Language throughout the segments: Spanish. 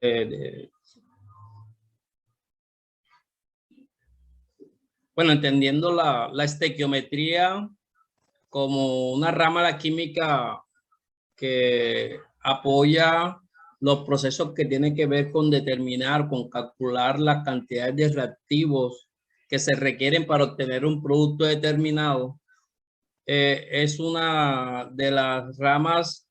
de- bueno, entendiendo la estequiometría como una rama de la química que apoya los procesos que tienen que ver con determinar, con calcular las cantidades de reactivos que se requieren para obtener un producto determinado. Es una de las ramas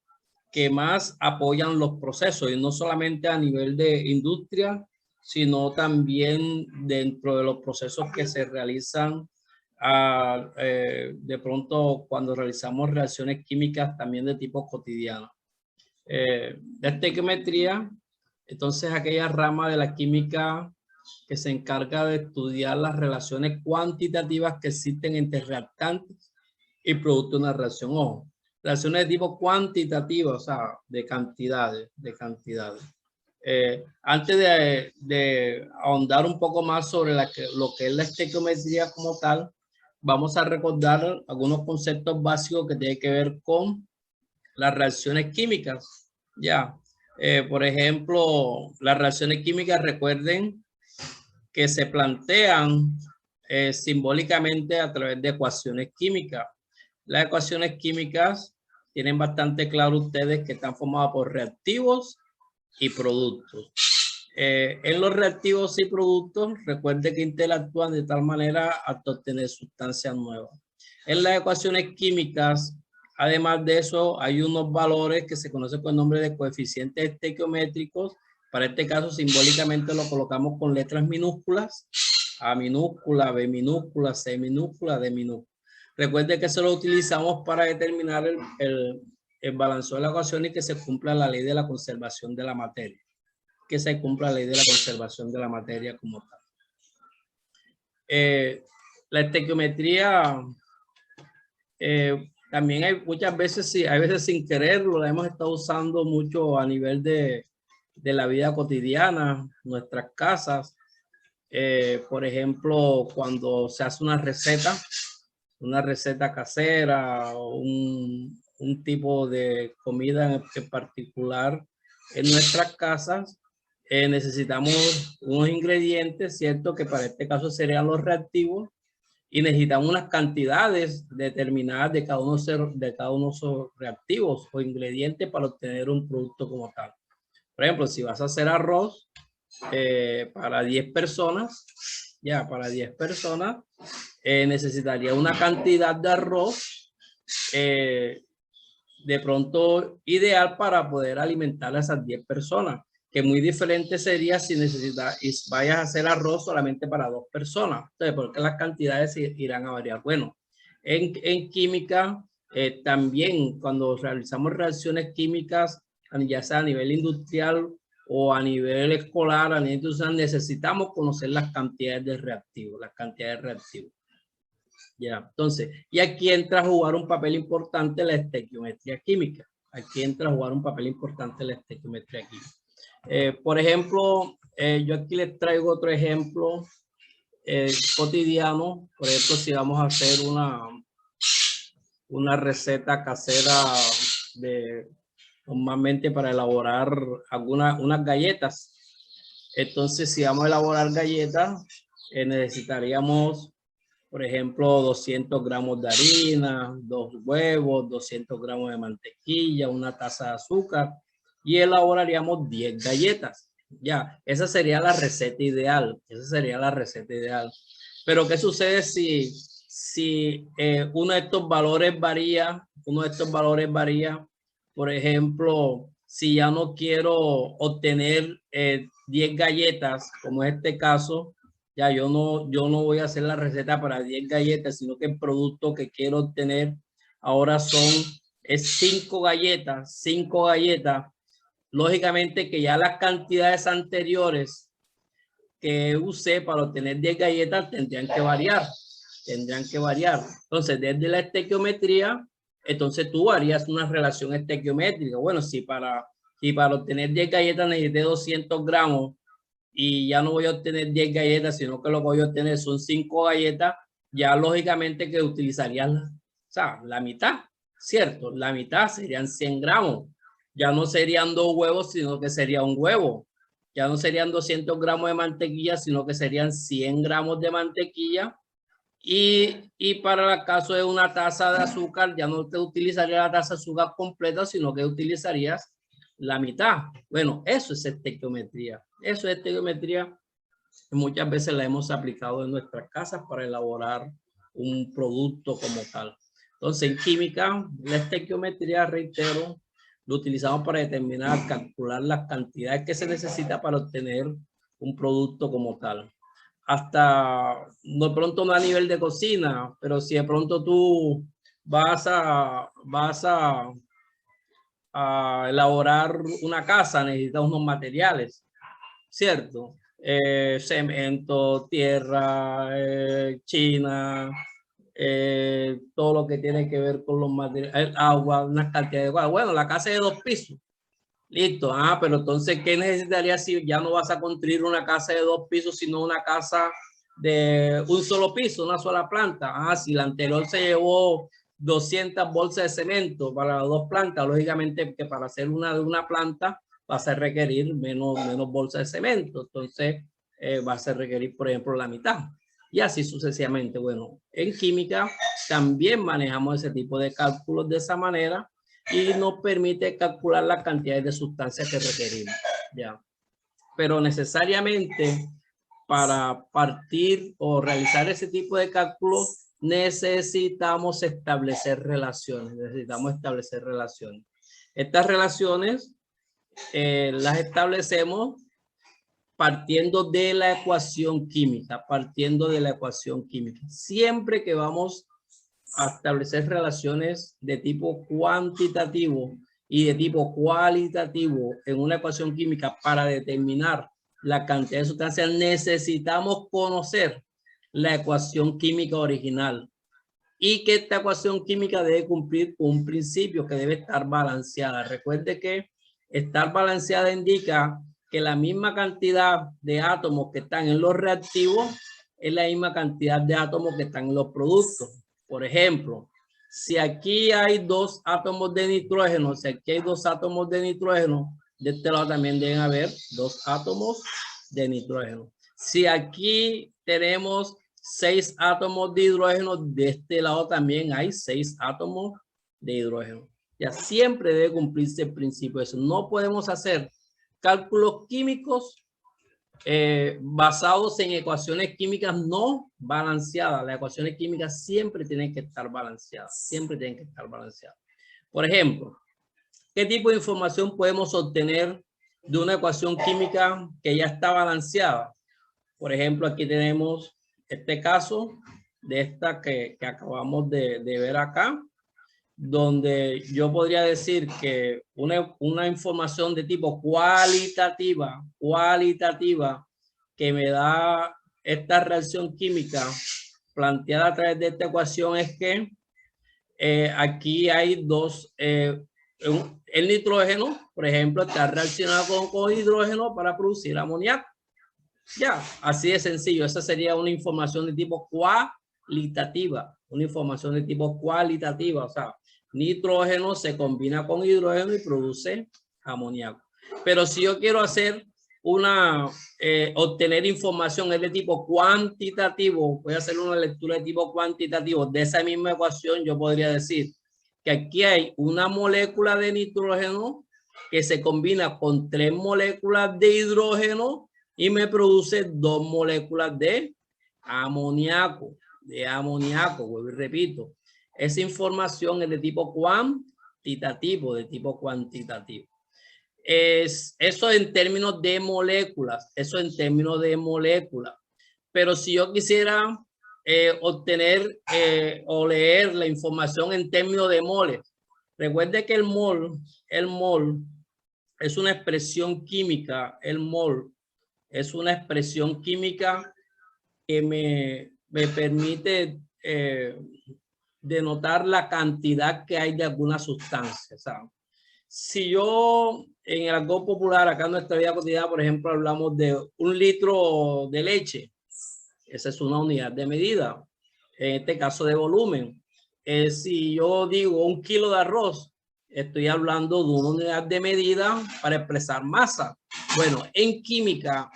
que más apoyan los procesos, y no solamente a nivel de industria, sino también dentro de los procesos que se realizan de pronto cuando realizamos reacciones químicas también de tipo cotidiano. La estequiometría, entonces, aquella rama de la química que se encarga de estudiar las relaciones cuantitativas que existen entre reactantes y producto de una reacción. Ojo, relaciones de tipo cuantitativa, o sea, de cantidades, antes de ahondar un poco más sobre lo que es la estequiometría como tal, vamos a recordar algunos conceptos básicos que tienen que ver con las reacciones químicas. Ya, por ejemplo, las reacciones químicas, recuerden que se plantean simbólicamente a través de ecuaciones químicas. Las ecuaciones químicas tienen bastante claro ustedes que están formadas por reactivos y productos. En los reactivos y productos, recuerde que interactúan de tal manera hasta obtener sustancias nuevas. En las ecuaciones químicas, además de eso, hay unos valores que se conocen con el nombre de coeficientes estequiométricos. Para este caso, simbólicamente lo colocamos con letras minúsculas: A minúscula, B minúscula, C minúscula, D minúscula. Recuerde que eso lo utilizamos para determinar el balanceo de la ecuación y que se cumpla la ley de la conservación de la materia. Que se cumpla la ley de la conservación de la materia como tal. La estequiometría también hay muchas veces, sí, hay veces sin quererlo, la hemos estado usando mucho a nivel de la vida cotidiana, nuestras casas. Por ejemplo, cuando se hace una receta casera o un tipo de comida en particular en nuestras casas, necesitamos unos ingredientes, ¿cierto? Que para este caso serían los reactivos, y necesitamos unas cantidades determinadas de cada uno de esos reactivos o ingredientes para obtener un producto como tal. Por ejemplo, si vas a hacer arroz para 10 personas, para 10 personas, necesitaría una cantidad de arroz de pronto ideal para poder alimentar a esas 10 personas, que muy diferente sería si vayas a hacer arroz solamente para 2 personas. Entonces, porque las cantidades irán a variar. Bueno, en química también cuando realizamos reacciones químicas, ya sea a nivel industrial o a nivel escolar, a nivel industrial, necesitamos conocer las cantidades de reactivos, Ya, entonces, y aquí entra a jugar un papel importante la estequiometría química. Aquí entra a jugar un papel importante la estequiometría química. Por ejemplo, yo aquí les traigo otro ejemplo cotidiano. Por ejemplo, si vamos a hacer una receta casera normalmente para elaborar unas galletas. Entonces, si vamos a elaborar galletas, necesitaríamos, por ejemplo, 200 gramos de harina, 2 huevos, 200 gramos de mantequilla, una taza de azúcar, y elaboraríamos 10 galletas. Ya, esa sería la receta ideal. Pero ¿qué sucede si uno de estos valores varía? Por ejemplo, si ya no quiero obtener 10 galletas, como es este caso, ya yo no voy a hacer la receta para 10 galletas, sino que el producto que quiero obtener ahora es 5 galletas. Lógicamente que ya las cantidades anteriores que usé para obtener 10 galletas tendrían que variar. Entonces, desde la estequiometría, entonces tú harías una relación estequiométrica. Bueno, si para obtener 10 galletas necesité 200 gramos y ya no voy a obtener 10 galletas, sino que lo que voy a obtener son 5 galletas, ya lógicamente que utilizarías la mitad, ¿cierto? La mitad serían 100 gramos. Ya no serían 2 huevos, sino que sería un huevo. Ya no serían 200 gramos de mantequilla, sino que serían 100 gramos de mantequilla. Y para el caso de una taza de azúcar, ya no te utilizaría la taza de azúcar completa, sino que utilizarías la mitad. Bueno, eso es estequiometría. Eso es estequiometría. Muchas veces la hemos aplicado en nuestras casas para elaborar un producto como tal. Entonces, en química, la estequiometría, reitero, lo utilizamos para determinar, calcular las cantidades que se necesita para obtener un producto como tal. Hasta, de pronto no a nivel de cocina, pero si de pronto tú vas a elaborar una casa, necesitas unos materiales, ¿cierto? Cemento, tierra, china, todo lo que tiene que ver con los materiales, agua, unas cantidades de agua. Bueno, la casa es de 2 pisos. Listo. Ah, pero entonces, ¿qué necesitarías si ya no vas a construir una casa de 2 pisos, sino una casa de un solo piso, una sola planta? Ah, si la anterior se llevó 200 bolsas de cemento para las 2 plantas, lógicamente que para hacer una de una planta vas a requerir menos bolsas de cemento. Entonces, vas a requerir, por ejemplo, la mitad. Y así sucesivamente. Bueno, en química también manejamos ese tipo de cálculos de esa manera y nos permite calcular la cantidad de sustancias que requerimos. ¿Ya? Pero necesariamente para partir o realizar ese tipo de cálculos necesitamos establecer relaciones. Estas relaciones las establecemos partiendo de la ecuación química, Siempre que vamos a establecer relaciones de tipo cuantitativo y de tipo cualitativo en una ecuación química para determinar la cantidad de sustancias, necesitamos conocer la ecuación química original y que esta ecuación química debe cumplir un principio que debe estar balanceada. Recuerde que estar balanceada indica que la misma cantidad de átomos que están en los reactivos es la misma cantidad de átomos que están en los productos. Por ejemplo, si aquí hay 2 átomos de nitrógeno, de este lado también deben haber 2 átomos de nitrógeno. Si aquí tenemos 6 átomos de hidrógeno, de este lado también hay 6 átomos de hidrógeno. Ya siempre debe cumplirse el principio de eso. No podemos hacer cálculos químicos basados en ecuaciones químicas no balanceadas. Las ecuaciones químicas siempre tienen que estar balanceadas. Por ejemplo, ¿qué tipo de información podemos obtener de una ecuación química que ya está balanceada? Por ejemplo, aquí tenemos este caso de esta que acabamos de ver acá, donde yo podría decir que una información de tipo cualitativa que me da esta reacción química planteada a través de esta ecuación es que aquí hay dos, el nitrógeno, por ejemplo, está relacionado con hidrógeno para producir amoníaco. Ya, así de sencillo. Esa sería una información de tipo cualitativa, o sea, nitrógeno se combina con hidrógeno y produce amoníaco. Pero si yo quiero hacer obtener información es de tipo cuantitativo, voy a hacer una lectura de tipo cuantitativo de esa misma ecuación, yo podría decir que aquí hay una molécula de nitrógeno que se combina con 3 moléculas de hidrógeno y me produce 2 moléculas de amoníaco, vuelvo y repito. Esa información es de tipo cuantitativo, eso en términos de moléculas, Pero si yo quisiera obtener o leer la información en términos de moles, recuerde que el mol es una expresión química, que me permite denotar la cantidad que hay de alguna sustancia, ¿sabes? Si yo en el argot popular, acá en nuestra vida cotidiana, por ejemplo, hablamos de 1 litro de leche, esa es una unidad de medida, en este caso de volumen. Si yo digo 1 kilo de arroz, Estoy hablando de una unidad de medida para expresar masa. Bueno, en química,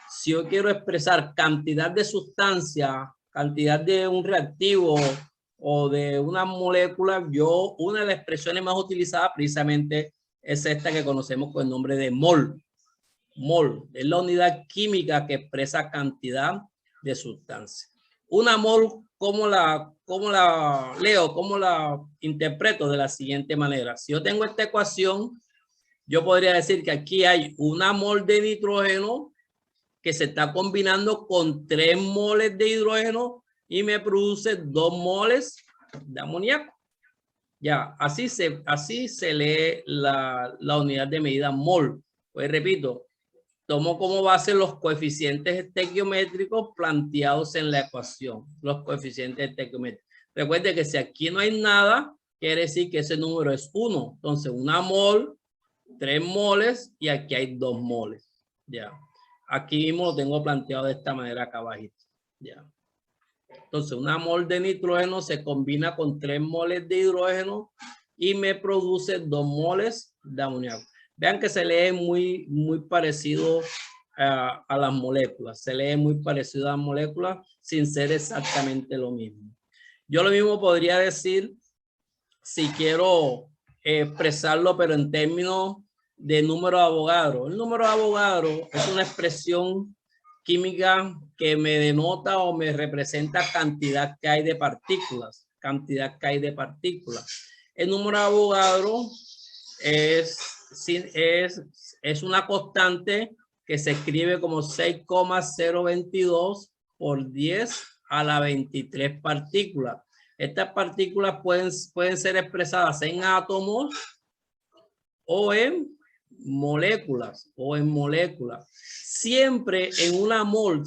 si yo quiero expresar cantidad de sustancia, cantidad de un reactivo o de una molécula, una de las expresiones más utilizadas precisamente es esta que conocemos con el nombre de mol. Mol es la unidad química que expresa cantidad de sustancia. Una mol, ¿cómo la leo? ¿Cómo la interpreto? De la siguiente manera. Si yo tengo esta ecuación, yo podría decir que aquí hay una mol de nitrógeno que se está combinando con 3 moles de hidrógeno y me produce 2 moles de amoníaco. Ya, así se lee la unidad de medida mol. Pues repito, tomo como base los coeficientes estequiométricos planteados en la ecuación. Los coeficientes estequiométricos. Recuerde que si aquí no hay nada, quiere decir que ese número es 1. Entonces, una mol, 3 moles y aquí hay 2 moles. Ya. Aquí mismo lo tengo planteado de esta manera acá abajito. Ya. Entonces, una mol de nitrógeno se combina con 3 moles de hidrógeno y me produce 2 moles de amoníaco. Vean que se lee muy parecido a las moléculas. Se lee muy parecido a las moléculas sin ser exactamente lo mismo. Yo lo mismo podría decir si quiero expresarlo, pero en términos de número de Avogadro. El número de Avogadro es una expresión química que me denota o me representa cantidad que hay de partículas. Cantidad que hay de partículas. El número de Avogadro es una constante que se escribe como 6,022 por 10 a la 23 partículas. Estas partículas pueden ser expresadas en átomos o en moléculas Siempre en una mol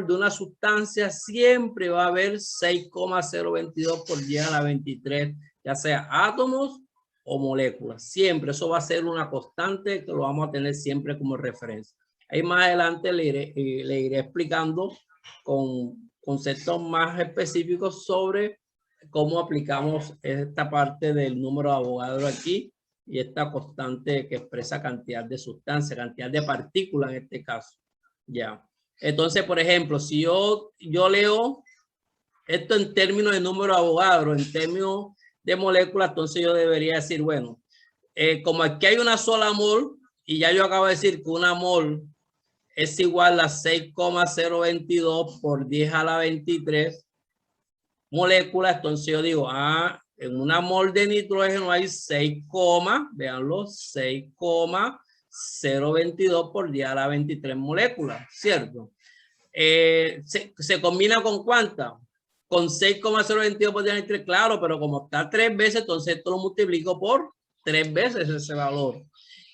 de una sustancia, siempre va a haber 6,022 por 10 a la 23, ya sea átomos o moléculas. Siempre, eso va a ser una constante que lo vamos a tener siempre como referencia. Ahí más adelante le iré explicando con conceptos más específicos sobre cómo aplicamos esta parte del número de Avogadro aquí y esta constante que expresa cantidad de sustancia, cantidad de partículas en este caso. Ya. Entonces, por ejemplo, si yo leo esto en términos de número de Avogadro, en términos de moléculas, entonces yo debería decir, bueno, como aquí hay una sola mol, y ya yo acabo de decir que una mol es igual a 6,022 por 10 a la 23 moléculas, entonces yo digo, en una mol de nitrógeno hay 6, veanlo, 6,022 por 10 a la 23 moléculas, ¿cierto? ¿Se combina con cuántas? Con 6,022 por 10 a la 23, claro, pero como está 3 veces, entonces esto lo multiplico por 3 veces ese valor.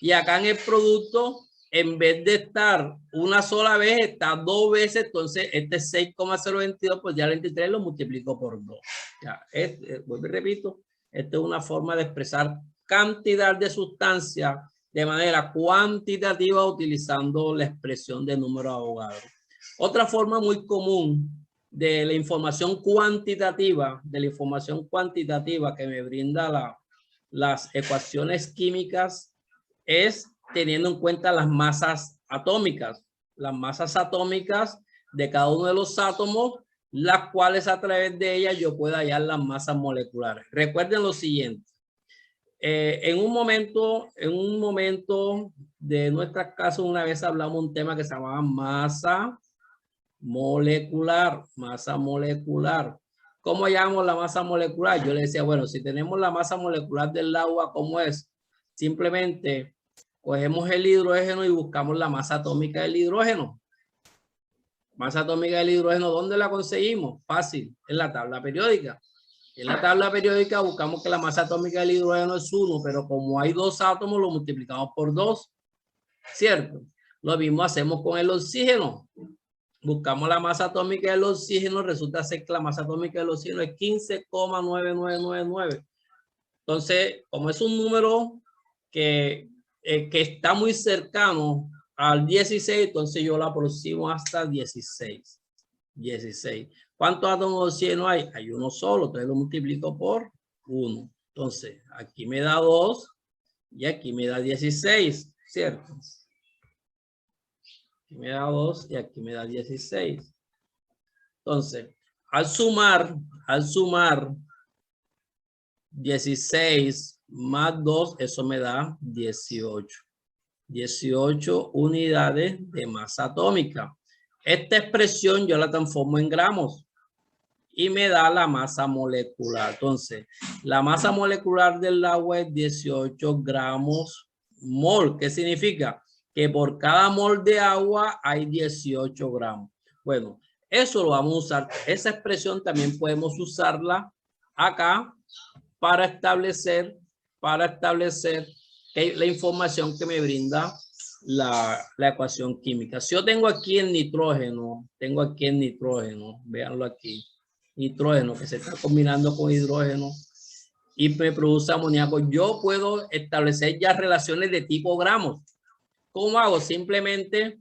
Y acá en el producto, en vez de estar una sola vez, está 2 veces, entonces este 6,022 por 10 a la 23 lo multiplico por 2. Ya, vuelvo y repito, esta es una forma de expresar cantidad de sustancia de manera cuantitativa utilizando la expresión de número de Avogadro. Otra forma muy común de la información cuantitativa, que me brinda las ecuaciones químicas, es teniendo en cuenta las masas atómicas. Las masas atómicas de cada uno de los átomos, las cuales a través de ellas yo puedo hallar las masas moleculares. Recuerden lo siguiente. En un momento de nuestras clases, una vez hablamos un tema que se llamaba masa molecular. ¿Cómo llamamos la masa molecular? Yo le decía, bueno, si tenemos la masa molecular del agua, ¿cómo es? Simplemente cogemos el hidrógeno y buscamos la masa atómica del hidrógeno. Masa atómica del hidrógeno, ¿dónde la conseguimos? Fácil, en la tabla periódica. En la tabla periódica buscamos que la masa atómica del hidrógeno es 1, pero como hay 2 átomos, lo multiplicamos por 2, ¿cierto? Lo mismo hacemos con el oxígeno. Buscamos la masa atómica del oxígeno, resulta ser que la masa atómica del oxígeno es 15,9999. Entonces, como es un número que está muy cercano al 16, entonces yo lo aproximo hasta 16. ¿Cuántos átomos de oxígeno hay? Hay uno solo, entonces lo multiplico por 1. Entonces, aquí me da 2 y aquí me da 16, ¿cierto? Aquí me da 2 y aquí me da 16. Entonces, al sumar 16 más 2, eso me da 18. 18 unidades de masa atómica. Esta expresión yo la transformo en gramos y me da la masa molecular. Entonces, la masa molecular del agua es 18 gramos mol. ¿Qué significa? Que por cada mol de agua hay 18 gramos. Bueno, eso lo vamos a usar. Esa expresión también podemos usarla acá para establecer la información que me brinda la ecuación química. Si yo tengo aquí el nitrógeno, véanlo aquí, nitrógeno que se está combinando con hidrógeno y me produce amoníaco, yo puedo establecer ya relaciones de tipo gramos. ¿Cómo hago? Simplemente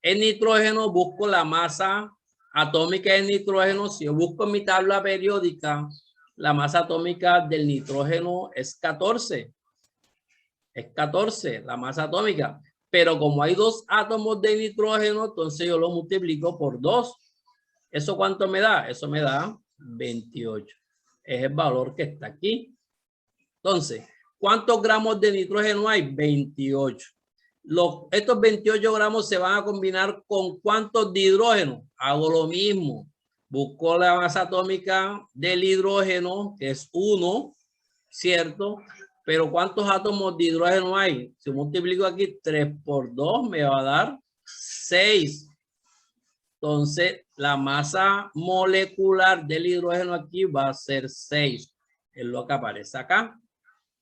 el nitrógeno, busco la masa atómica del nitrógeno. Si yo busco en mi tabla periódica, la masa atómica del nitrógeno es 14. Es 14 la masa atómica. Pero como hay 2 átomos de nitrógeno, entonces yo lo multiplico por 2. ¿Eso cuánto me da? Eso me da 28. Es el valor que está aquí. Entonces, ¿cuántos gramos de nitrógeno hay? 28. Estos 28 gramos se van a combinar con ¿cuántos de hidrógeno? Hago lo mismo. Busco la masa atómica del hidrógeno, que es 1, ¿cierto? Pero ¿cuántos átomos de hidrógeno hay? Si multiplico aquí 3 por 2 me va a dar 6. Entonces, la masa molecular del hidrógeno aquí va a ser 6. Es lo que aparece acá.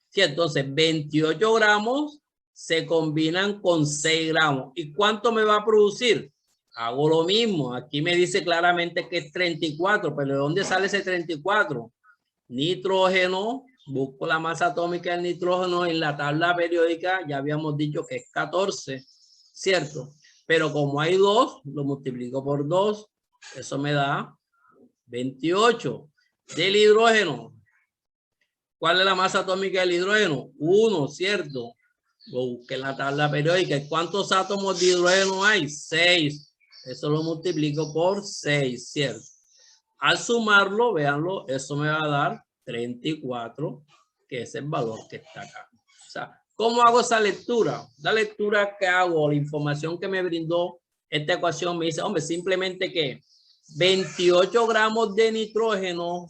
Sí, entonces 28 gramos se combinan con 6 gramos. ¿Y cuánto me va a producir? Hago lo mismo. Aquí me dice claramente que es 34, pero ¿de dónde sale ese 34? Nitrógeno, busco la masa atómica del nitrógeno en la tabla periódica, ya habíamos dicho que es 14, ¿cierto? Pero como hay 2, lo multiplico por 2, eso me da 28. Del hidrógeno, ¿cuál es la masa atómica del hidrógeno? 1, ¿cierto? Lo busqué en la tabla periódica. ¿Cuántos átomos de hidrógeno hay? 6. Eso lo multiplico por 6, ¿cierto? Al sumarlo, véanlo, eso me va a dar 34, que es el valor que está acá. O sea, ¿cómo hago esa lectura? La lectura que hago, la información que me brindó esta ecuación me dice, hombre, simplemente que 28 gramos de nitrógeno,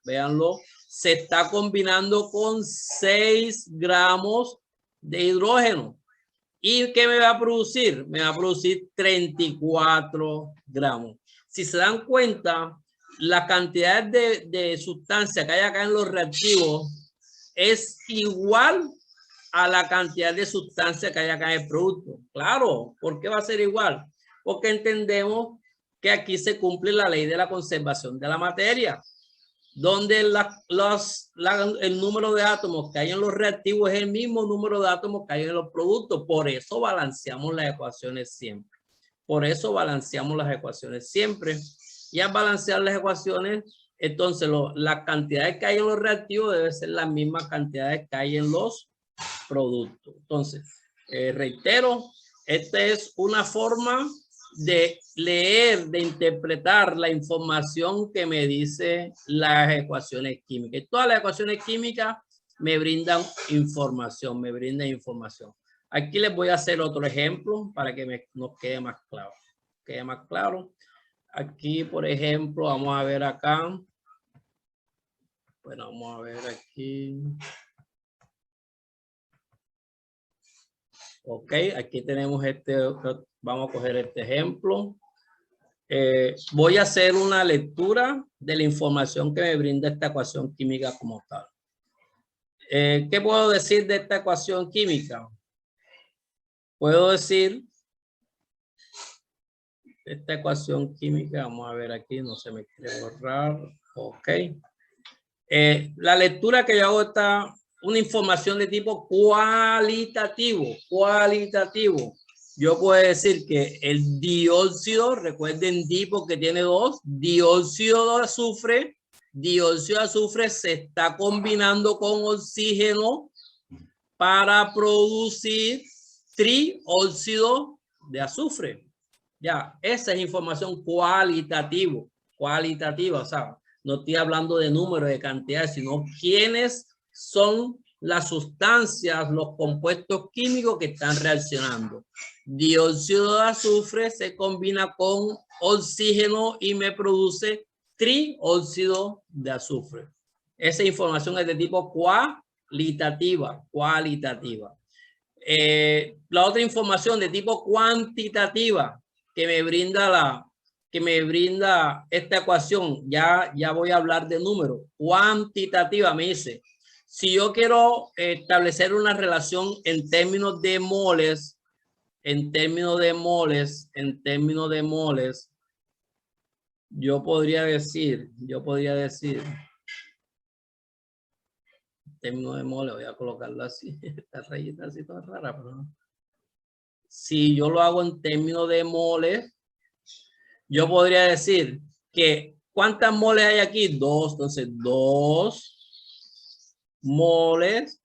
véanlo, se está combinando con 6 gramos de hidrógeno. ¿Y qué me va a producir? Me va a producir 34 gramos. Si se dan cuenta, la cantidad de sustancia que hay acá en los reactivos es igual a la cantidad de sustancia que hay acá en el producto. Claro, ¿por qué va a ser igual? Porque entendemos que aquí se cumple la ley de la conservación de la materia, donde el número de átomos que hay en los reactivos es el mismo número de átomos que hay en los productos. Por eso balanceamos las ecuaciones siempre. Y al balancear las ecuaciones, entonces las cantidades que hay en los reactivos deben ser las mismas cantidades que hay en los productos. Entonces, reitero, esta es una forma de leer, de interpretar la información que me dice las ecuaciones químicas. Y todas las ecuaciones químicas me brindan información, Aquí les voy a hacer otro ejemplo para que nos quede más claro. Aquí, por ejemplo, vamos a ver acá. Bueno, vamos a ver aquí. Ok, aquí tenemos vamos a coger este ejemplo. Voy a hacer una lectura de la información que me brinda esta ecuación química como tal. ¿Qué puedo decir de esta ecuación química? Puedo decir, esta ecuación química, vamos a ver aquí, no se me quiere borrar. Ok. La lectura que yo hago está una información de tipo cualitativo. Yo puedo decir que el dióxido, recuerden di porque tiene 2, dióxido de azufre dióxido de azufre se está combinando con oxígeno para producir trióxido de azufre. Ya, esa es información cualitativa, o sea, no estoy hablando de números, de cantidades, sino quiénes son las sustancias, los compuestos químicos que están reaccionando. Dióxido de azufre se combina con oxígeno y me produce trióxido de azufre. Esa información es de tipo cualitativa. La otra información de tipo cuantitativa que me brinda esta ecuación, ya voy a hablar de números. Cuantitativa me dice, si yo quiero establecer una relación en términos de moles, yo podría decir, términos de moles, voy a colocarlo así, esta rayita así toda rara, pero no. Si yo lo hago en términos de moles, yo podría decir que ¿cuántas moles hay aquí? 2, entonces 2 moles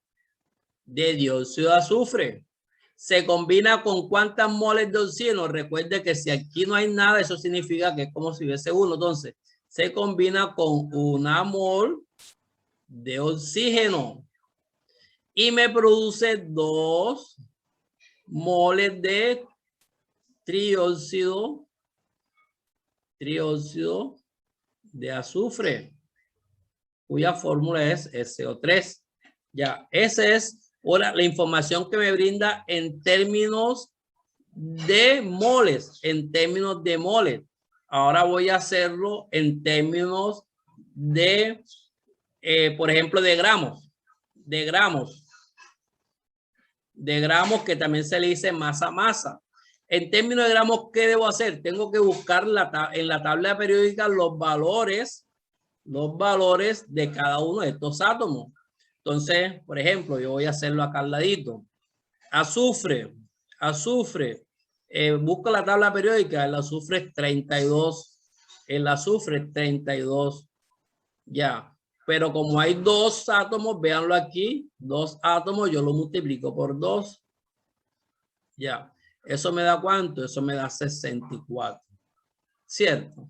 de dióxido de azufre. Se combina con ¿cuántas moles de oxígeno? Recuerde que si aquí no hay nada, eso significa que es como si hubiese uno. Entonces, se combina con 1 mol de oxígeno y me produce 2 moles de trióxido de azufre, cuya fórmula es SO3. Ya, esa es la información que me brinda en términos de moles, Ahora voy a hacerlo en términos de, por ejemplo, de gramos, que también se le dice masa. En términos de gramos, ¿qué debo hacer? Tengo que buscar en la tabla periódica los valores de cada uno de estos átomos. Entonces, por ejemplo, yo voy a hacerlo acá al ladito. Azufre. Busco la tabla periódica. El azufre es 32. Ya. Pero como hay 2 átomos, véanlo aquí. 2 átomos, yo lo multiplico por 2. Ya. ¿Eso me da cuánto? Eso me da 64. ¿Cierto?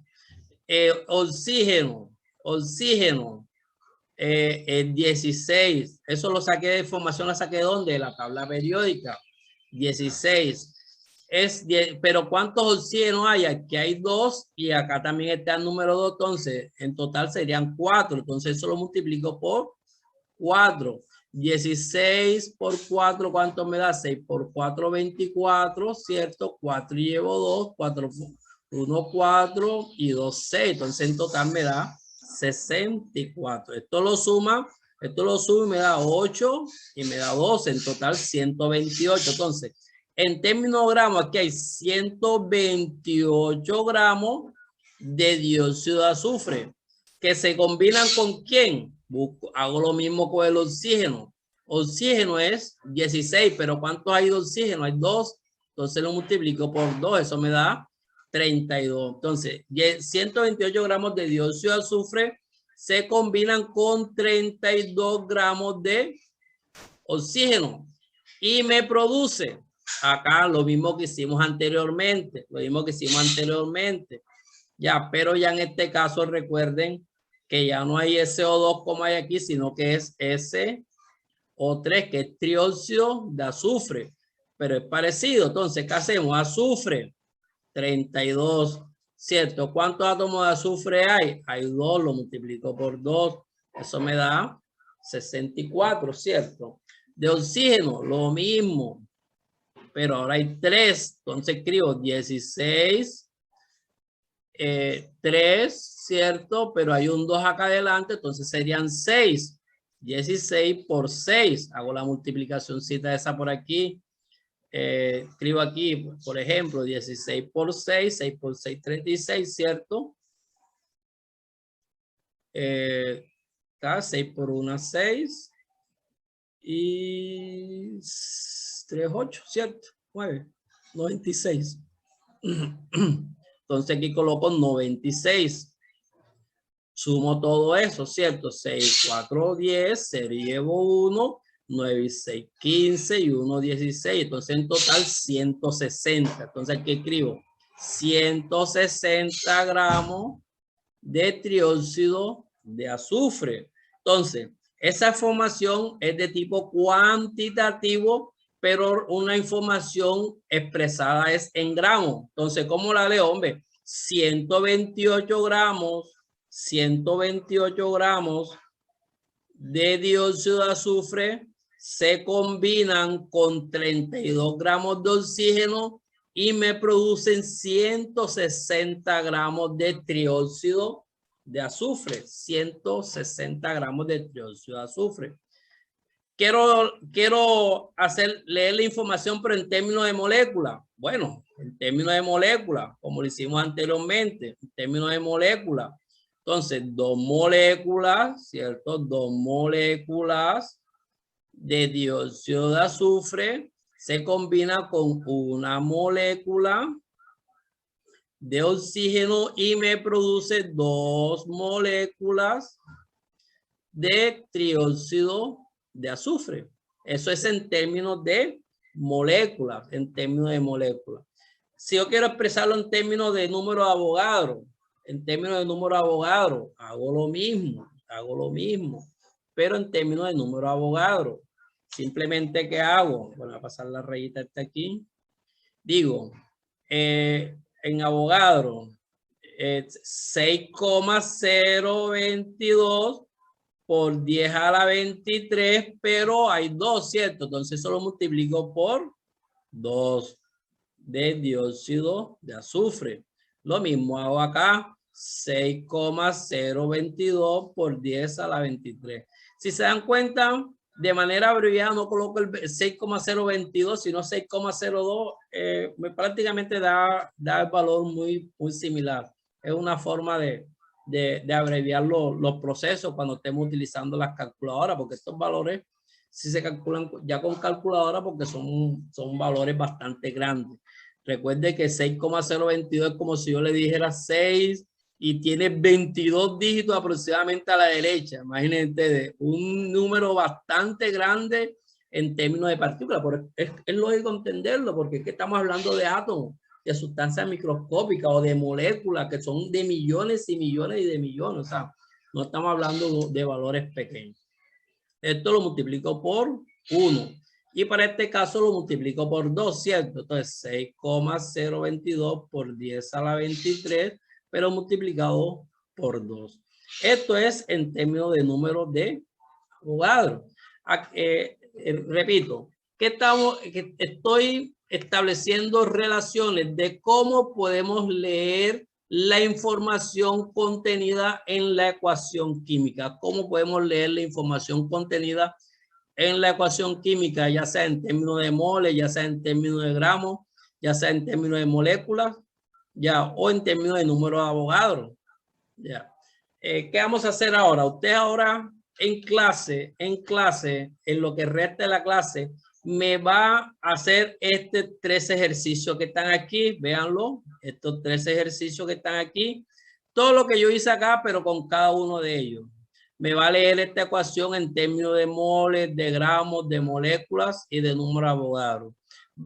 Oxígeno. 16. Eso lo saqué de información, la saqué de ¿dónde? De la tabla periódica. 16. Pero ¿cuántos oxígenos hay? Aquí hay 2 y acá también está el número 2. Entonces, en total serían 4. Entonces, eso lo multiplico por 4. 16 por 4, ¿cuánto me da? 6 por 4, 24, ¿cierto? 4 y llevo 2, 4, 1, 4 y 2, 6. Entonces, en total me da 64. Esto lo suma y me da 8 y me da 12. En total, 128. Entonces, en términos de gramos, aquí hay 128 gramos de dióxido de azufre que se combinan ¿con quién? Hago lo mismo con el oxígeno. Oxígeno es 16, pero ¿cuántos hay de oxígeno? Hay 2. Entonces lo multiplico por 2. Eso me da 32. Entonces, 128 gramos de dióxido de azufre se combinan con 32 gramos de oxígeno y me produce acá lo mismo que hicimos anteriormente. Ya, pero ya en este caso recuerden que ya no hay SO2 como hay aquí, sino que es SO3, que es trióxido de azufre, pero es parecido. Entonces, ¿qué hacemos? Azufre, 32, ¿cierto? ¿Cuántos átomos de azufre hay? Hay 2, lo multiplico por 2, eso me da 64, ¿cierto? De oxígeno, lo mismo, pero ahora hay 3, entonces escribo 16, 3, ¿cierto? Pero hay un 2 acá adelante, entonces serían 6. 16 por 6. Hago la multiplicacióncita esa por aquí. Escribo aquí, por ejemplo, 16 por 6. 6 por 6, 36, ¿cierto? 6 por 1, 6. Y 3, 8, ¿cierto? 9, 96. Entonces aquí coloco 96. Sumo todo eso, ¿cierto? 6, 4, 10, se llevo 1, 9 y 6, 15 y 1, 16. Entonces, en total, 160. Entonces, aquí escribo 160 gramos de trióxido de azufre. Entonces, esa información es de tipo cuantitativo, pero una información expresada es en gramos. Entonces, ¿cómo la leo, hombre? 128 gramos de dióxido de azufre se combinan con 32 gramos de oxígeno y me producen 160 gramos de trióxido de azufre. 160 gramos de trióxido de azufre. Quiero leer la información, pero en términos de molécula. Bueno, en términos de molécula, como lo hicimos anteriormente, en términos de molécula. Entonces, 2 moléculas, ¿cierto? 2 moléculas de dióxido de azufre se combina con una molécula de oxígeno y me produce 2 moléculas de trióxido de azufre. Eso es en términos de moléculas, en términos de moléculas. Si yo quiero expresarlo en términos de número de Avogadro, hago lo mismo, pero en términos de número de Avogadro. Simplemente, ¿qué hago? Voy a pasar la rayita esta aquí. Digo, en Avogadro, 6,022 por 10 a la 23, pero hay 2, ¿cierto? Entonces solo multiplico por 2 de dióxido de azufre. Lo mismo hago acá, 6,022 por 10 a la 23. Si se dan cuenta, de manera abreviada no coloco el 6,022, sino 6,02. Prácticamente da el valor muy similar. Es una forma de abreviar los procesos cuando estemos utilizando las calculadoras, porque estos valores sí se calculan ya con calculadora porque son valores bastante grandes. Recuerde que 6,022 es como si yo le dijera 6 y tiene 22 dígitos aproximadamente a la derecha. Imagínense, un número bastante grande en términos de partículas. Es lógico entenderlo porque es que estamos hablando de átomos, de sustancias microscópicas o de moléculas que son de millones y millones y de millones. O sea, no estamos hablando de valores pequeños. Esto lo multiplico por 1. Y para este caso lo multiplico por 2, ¿cierto? Entonces 6,022 por 10 a la 23, pero multiplicado por 2. Esto es en términos de número de Avogadro. Repito, que estoy estableciendo relaciones de cómo podemos leer la información contenida en la ecuación química. ¿Cómo podemos leer la información contenida en la ecuación química, ya sea en términos de moles, ya sea en términos de gramos, ya sea en términos de moléculas, ya, o en términos de número de Avogadro? Ya. ¿Qué vamos a hacer ahora? Usted ahora en clase, en lo que resta de la clase, me va a hacer estos 3 ejercicios que están aquí. Véanlo, estos 3 ejercicios que están aquí. Todo lo que yo hice acá, pero con cada uno de ellos. Me va a leer esta ecuación en términos de moles, de gramos, de moléculas y de número de Avogadro.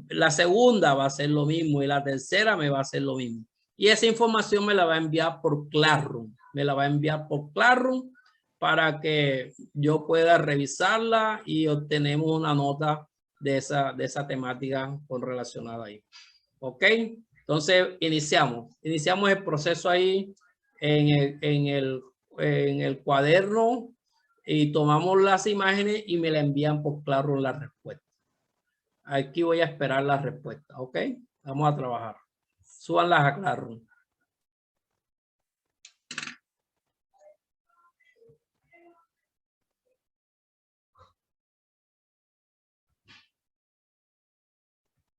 La segunda va a ser lo mismo y la tercera me va a hacer lo mismo. Y esa información me la va a enviar por Classroom. Para que yo pueda revisarla y obtenemos una nota de esa temática con relacionada ahí. ¿Ok? Entonces, iniciamos el proceso ahí en el cuaderno y tomamos las imágenes y me la envían por Classroom la respuesta. Aquí voy a esperar la respuesta. ¿Ok? Vamos a trabajar. Súbanlas a Classroom.